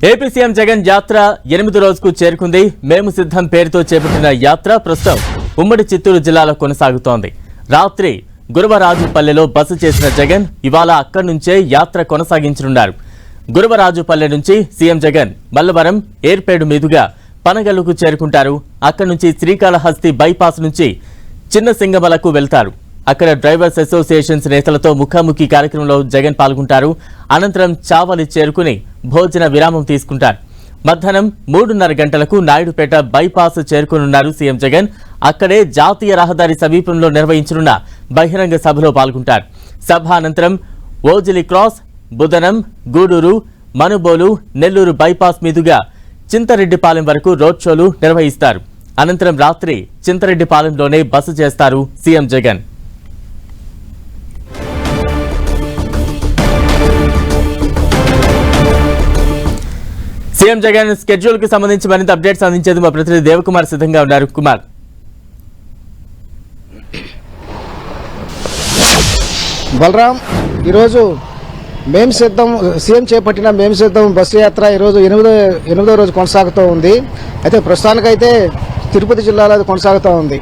AP CM Jagan యాత్ర 8వ రోజుకు చేరుకుంది. మేము సిద్ధం పేరుతో చేపట్టిన యాత్ర ప్రస్తుతం ఉమ్మడి చిత్తూరు జిల్లాలో కొనసాగుతోంది. రాత్రి గురవరాజుపల్లెలో బస చేసిన జగన్ ఇవాళ అక్కడి నుంచే యాత్ర కొనసాగించనున్నారు. గురవరాజుపల్లె నుంచి సీఎం జగన్ మల్లవరం ఏర్పేడు మీదుగా పనగల్లుకు చేరుకుంటారు. అక్కడి నుంచి శ్రీకాళహస్తి బైపాస్ నుంచి చిన్న సింగమలకు వెళ్తారు. అక్కడ డ్రైవర్స్ అసోసియేషన్స్ నేతలతో ముఖాముఖి కార్యక్రమంలో జగన్ పాల్గొంటారు. అనంతరం చావలి చేరుకుని భోజన విరామం తీసుకుంటారు. మధ్యాహ్నం 3:30 గంటలకు నాయుడుపేట బైపాస్ చేరుకోనున్నారు సీఎం జగన్. అక్కడే జాతీయ రహదారి సమీపంలో నిర్వహించనున్న బహిరంగ సభలో పాల్గొంటారు. సభ అనంతరం ఓజిలి క్రాస్, బుదనం, గూడూరు, మనుబోలు, నెల్లూరు బైపాస్ మీదుగా చింతరెడ్డిపాలెం వరకు రోడ్ షోలు నిర్వహిస్తారు. అనంతరం రాత్రి చింతరెడ్డిపాలెంలోనే బస చేస్తారు CM Jagan. CM Jagan schedule కి సంబంధించి మరింత అప్డేట్స్ అందించేందుకు మా ప్రతినిధి దేవకుమార్ సిద్ధంగా ఉన్నారు. కుమార్, బలరాం, ఈరోజు మేము సిద్ధం సీఎం చేపట్టిన మేము సిద్ధం బస్సు యాత్ర ఈరోజు 8వ రోజు కొనసాగుతూ ఉంది. అయితే ప్రస్తుతానికైతే తిరుపతి జిల్లాలో అది కొనసాగుతూ ఉంది.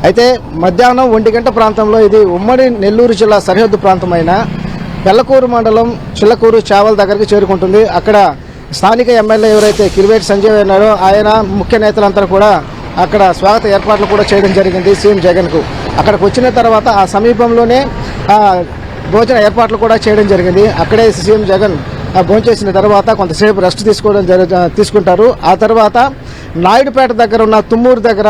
అయితే మధ్యాహ్నం 1 గంట ప్రాంతంలో ఇది ఉమ్మడి నెల్లూరు జిల్లా సరిహద్దు ప్రాంతమైన పెళ్లకూరు మండలం చిల్లకూరు చావల్ దగ్గరికి చేరుకుంటుంది. అక్కడ స్థానిక ఎమ్మెల్యే ఎవరైతే కిరివేటి సంజయ్ ఉన్నారో ఆయన ముఖ్య నేతలంతా కూడా అక్కడ స్వాగత ఏర్పాట్లు కూడా చేయడం జరిగింది సీఎం జగన్కు. అక్కడికి వచ్చిన తర్వాత ఆ సమీపంలోనే భోజన ఏర్పాట్లు కూడా చేయడం జరిగింది. అక్కడే సీఎం జగన్ భోజనం చేసిన తర్వాత కొంతసేపు రెస్ట్ తీసుకుంటారు. ఆ తర్వాత నాయుడుపేట దగ్గర ఉన్న తుమ్మూరు దగ్గర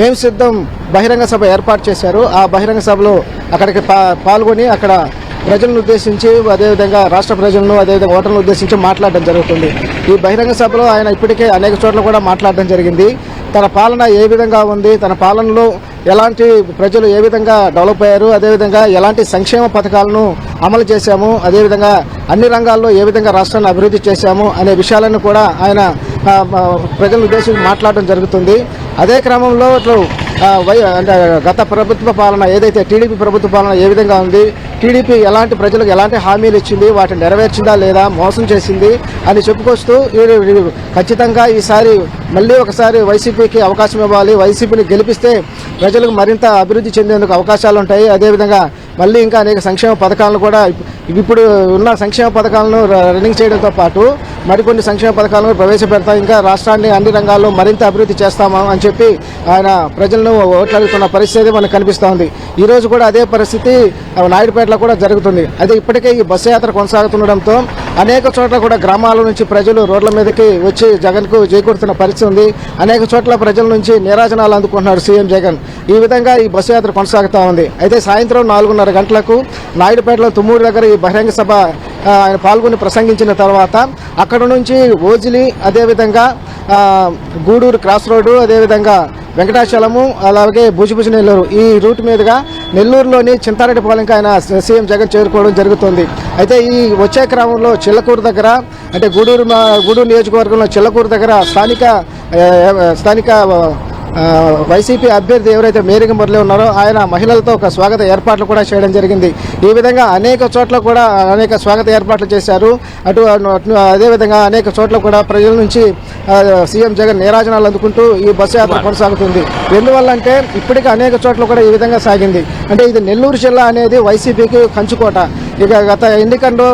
మేము సిద్ధం బహిరంగ సభ ఏర్పాటు చేశారు. ఆ బహిరంగ సభలో అక్కడికి పాల్గొని అక్కడ ప్రజలను ఉద్దేశించి, అదేవిధంగా రాష్ట్ర ప్రజలను, అదేవిధంగా ఓటర్లను ఉద్దేశించి మాట్లాడడం జరుగుతుంది. ఈ బహిరంగ సభలో ఆయన ఇప్పటికే అనేక చోట్ల కూడా మాట్లాడడం జరిగింది. తన పాలన ఏ విధంగా ఉంది, తన పాలనలో ఎలాంటి ప్రజలు ఏ విధంగా డెవలప్ అయ్యారు, అదేవిధంగా ఎలాంటి సంక్షేమ పథకాలను అమలు చేశాము, అదేవిధంగా అన్ని రంగాల్లో ఏ విధంగా రాష్ట్రాన్ని అభివృద్ధి చేశాము అనే విషయాలను కూడా ఆయన ప్రజలను ఉద్దేశించి మాట్లాడడం జరుగుతుంది. అదే క్రమంలో గత ప్రభుత్వ పాలన ఏదైతే టీడీపీ ప్రభుత్వ పాలన ఏ విధంగా ఉంది, టీడీపీ ఎలాంటి ప్రజలకు ఎలాంటి హామీలు ఇచ్చింది, వాటిని నెరవేర్చిందా లేదా, మోసం చేసింది అని చెప్పుకొస్తూ ఖచ్చితంగా ఈసారి మళ్ళీ ఒకసారి వైసీపీకి అవకాశం ఇవ్వాలి, వైసీపీని గెలిపిస్తే ప్రజలకు మరింత అభివృద్ధి చెందేందుకు అవకాశాలు ఉంటాయి. అదేవిధంగా మళ్ళీ ఇంకా అనేక సంక్షేమ పథకాలను కూడా ఇప్పుడు ఉన్న సంక్షేమ పథకాలను రన్నింగ్ చేయడంతో పాటు మరికొన్ని సంక్షేమ పథకాలను ప్రవేశపెడతాం, ఇంకా రాష్ట్రాన్ని అన్ని రంగాల్లో మరింత అభివృద్ధి చేస్తాము అని చెప్పి ఆయన ప్రజలను ఓట్లాడుతున్న పరిస్థితి మనకు కనిపిస్తూ ఉంది. ఈరోజు కూడా అదే పరిస్థితి నాయుడుపేటలో కూడా జరుగుతుంది. అయితే ఇప్పటికే ఈ బస్సు యాత్ర కొనసాగుతుండడంతో అనేక చోట్ల కూడా గ్రామాల నుంచి ప్రజలు రోడ్ల మీదకి వచ్చి జగన్కు చేకూరుతున్న పరిస్థితి ఉంది. అనేక చోట్ల ప్రజల నుంచి నీరాజనాలు అందుకుంటున్నారు సీఎం జగన్. ఈ విధంగా ఈ బస్సు యాత్ర కొనసాగుతూ ఉంది. అయితే సాయంత్రం 4:30 గంటలకు నాయుడుపేటలో తుమ్మూరు దగ్గర ఈ బహిరంగ సభ ఆయన పాల్గొని ప్రసంగించిన తర్వాత అక్కడ నుంచి ఓజిలి, అదేవిధంగా గూడూరు క్రాస్ రోడ్డు, అదేవిధంగా వెంకటాచలము, అలాగే భూజిభుజి నెల్లూరు ఈ రూట్ మీదుగా నెల్లూరులోని చింతారెడ్డిపాలెంకి ఆయన సీఎం జగన్ చేరుకోవడం జరుగుతుంది. అయితే ఈ వచ్చే క్రమంలో చిల్లకూరు దగ్గర, అంటే గూడూరు నియోజకవర్గంలో చిల్లకూరు దగ్గర స్థానిక వైసీపీ అభ్యర్థి ఎవరైతే మేరీగ మురళి ఉన్నారో ఆయన మహిళలతో ఒక స్వాగత ఏర్పాట్లు కూడా చేయడం జరిగింది. ఈ విధంగా అనేక చోట్ల కూడా అనేక స్వాగత ఏర్పాట్లు చేశారు. అదేవిధంగా అనేక చోట్ల కూడా ప్రజల నుంచి సీఎం జగన్ నీరాజనాలు అందుకుంటూ ఈ బస్సు యాత్ర కొనసాగుతుంది. ఎందువల్లంటే ఇప్పటికీ అనేక చోట్ల కూడా ఈ విధంగా సాగింది. అంటే ఇది నెల్లూరు జిల్లా అనేది వైసీపీకి కంచుకోట. ఇక గత ఎన్నికల్లో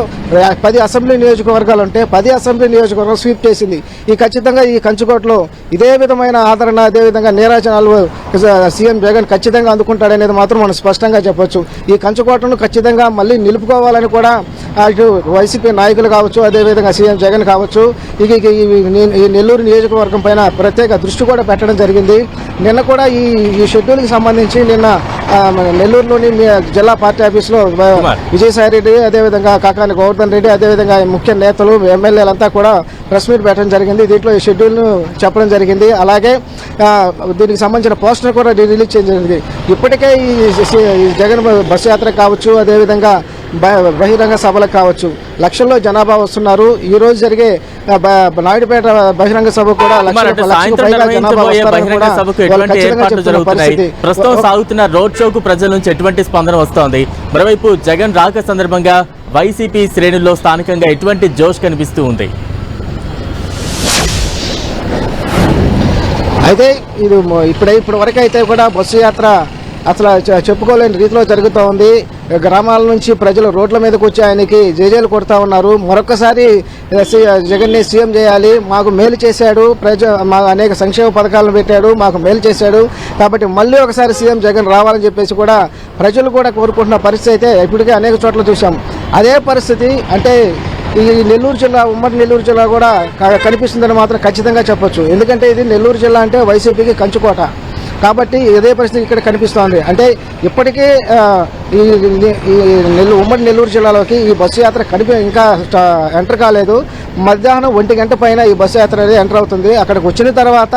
10 అసెంబ్లీ నియోజకవర్గాలు ఉంటే 10 అసెంబ్లీ నియోజకవర్గాలు స్వీప్ చేసింది. ఖచ్చితంగా ఈ కంచుకోటలో ఇదే విధమైన ఆదరణ, అదేవిధంగా నీరాజనాలు సీఎం జగన్ ఖచ్చితంగా అందుకుంటాడనేది మాత్రం మనం స్పష్టంగా చెప్పొచ్చు. ఈ కంచుకోటను ఖచ్చితంగా మళ్ళీ నిలుపుకోవాలని కూడా ఇటు వైసీపీ నాయకులు కావచ్చు, అదేవిధంగా సీఎం జగన్ కావచ్చు, ఈ నెల్లూరు నియోజకవర్గం పైన ప్రత్యేక దృష్టి కూడా పెట్టడం జరిగింది. నిన్న కూడా ఈ షెడ్యూల్కి సంబంధించి నిన్న నెల్లూరులోని జిల్లా పార్టీ ఆఫీసులో విజయసాయిరెడ్డి, అదేవిధంగా కాకాని గోవర్ధన్ రెడ్డి, అదేవిధంగా ముఖ్య నేతలు, ఎమ్మెల్యేలంతా కూడా ప్రెస్ మీట్ పెట్టడం జరిగింది. దీంట్లో ఈ షెడ్యూల్ను చెప్పడం జరిగింది. అలాగే దీనికి సంబంధించిన పోస్టర్ కూడా రిలీజ్ చేయడం జరిగింది. ఇప్పటికే ఈ జగన్ బస్సు యాత్ర కావచ్చు, అదేవిధంగా బహిరంగ సభలకు కావచ్చు లక్షల్లో జనాభా వస్తున్నారు. ఈ రోజు జరిగే నాయుడుపేట బహిరంగ సభ కూడా ప్రస్తుతం సాగుతున్న రోడ్ షోకు ప్రజల నుంచి ఎటువంటి స్పందన వస్తోంది? మరోవైపు జగన్ రాక సందర్భంగా వైసీపీ శ్రేణుల్లో స్థానికంగా ఎటువంటి జోష్ కనిపిస్తూ ఉంది? అయితే ఇది ఇప్పటి వరకు అయితే కూడా బస్సు యాత్ర అసలు చెప్పుకోలేని రీతిలో జరుగుతూ ఉంది. గ్రామాల నుంచి ప్రజలు రోడ్ల మీదకి వచ్చి ఆయనకి జేజేలు కొడతా ఉన్నారు. మరొకసారి జగన్ని సీఎం చేయాలి, మాకు మేలు చేశాడు, మా అనేక సంక్షేమ పథకాలను పెట్టాడు, మాకు మేలు చేశాడు, కాబట్టి మళ్ళీ ఒకసారి సీఎం జగన్ రావాలని చెప్పేసి కూడా ప్రజలు కూడా కోరుకుంటున్న పరిస్థితి అయితే ఇప్పటికే అనేక చోట్ల చూసాం. అదే పరిస్థితి అంటే ఈ నెల్లూరు జిల్లా, ఉమ్మడి నెల్లూరు జిల్లా కూడా కనిపిస్తుందని మాత్రం ఖచ్చితంగా చెప్పొచ్చు. ఎందుకంటే ఇది నెల్లూరు జిల్లా అంటే వైసీపీకి కంచుకోట కాబట్టి ఇదే పరిస్థితి ఇక్కడ కనిపిస్తోంది. అంటే ఇప్పటికీ ఈ ఉమ్మడి నెల్లూరు జిల్లాలోకి ఈ బస్సు యాత్ర ఇంకా ఎంటర్ కాలేదు. మధ్యాహ్నం 1 గంట పైన ఈ బస్సు యాత్ర అనేది ఎంటర్ అవుతుంది. అక్కడికి వచ్చిన తర్వాత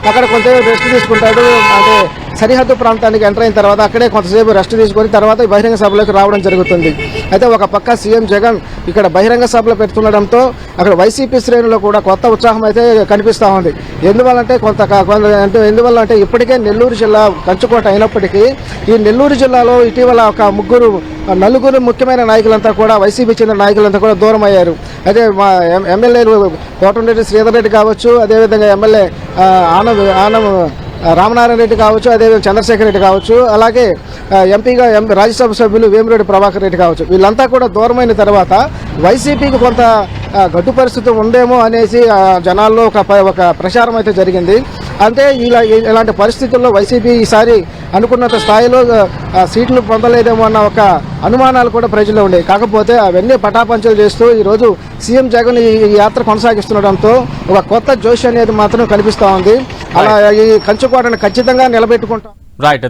అక్కడ కొంత రెస్ట్ తీసుకుంటాడు. అంటే సరిహద్దు ప్రాంతానికి ఎంటర్ అయిన తర్వాత అక్కడే కొంతసేపు రెస్ట్ తీసుకొని తర్వాత బహిరంగ సభలోకి రావడం జరుగుతుంది. అయితే ఒక పక్క సీఎం జగన్ ఇక్కడ బహిరంగ సభలు పెడుతుండడంతో అక్కడ వైసీపీ శ్రేణుల్లో కూడా కొత్త ఉత్సాహం అయితే కనిపిస్తూ ఉంది. ఎందువల్లంటే ఇప్పటికే నెల్లూరు జిల్లా కంచుకోట అయినప్పటికీ ఈ నెల్లూరు జిల్లాలో ఇటీవల ఒక నలుగురు ముఖ్యమైన నాయకులంతా కూడా వైసీపీ చెందిన నాయకులంతా కూడా దూరం అయ్యారు. అదే మా ఎమ్మెల్యేలు కోటంరెడ్డి శ్రీధర్ రెడ్డి కావచ్చు, అదేవిధంగా ఎమ్మెల్యే ఆనం రామనారాయణ రెడ్డి కావచ్చు, అదేవిధంగా చంద్రశేఖర్ రెడ్డి కావచ్చు, అలాగే ఎంపీగా రాజ్యసభ సభ్యులు వేమిరెడ్డి ప్రభాకర్ రెడ్డి కావచ్చు, వీళ్ళంతా కూడా దూరమైన తర్వాత వైసీపీకి కొంత గడ్డు పరిస్థితి ఉందేమో అనేసి జనాల్లో ఒక ప్రచారం అయితే జరిగింది. అంటే ఇలాంటి పరిస్థితుల్లో వైసీపీ ఈసారి అనుకున్నంత స్థాయిలో సీట్లు పొందలేదేమో అన్న ఒక అనుమానాలు కూడా ప్రజల్లో ఉండేవి. కాకపోతే అవన్నీ పటాపంచలు చేస్తూ ఈరోజు సీఎం జగన్ ఈ యాత్ర కొనసాగిస్తుండడంతో ఒక కొత్త జోష్ అనేది మాత్రం కనిపిస్తూ ఉంది. అలా ఈ కంచుకోటను ఖచ్చితంగా నిలబెట్టుకుంటాం. రైట్.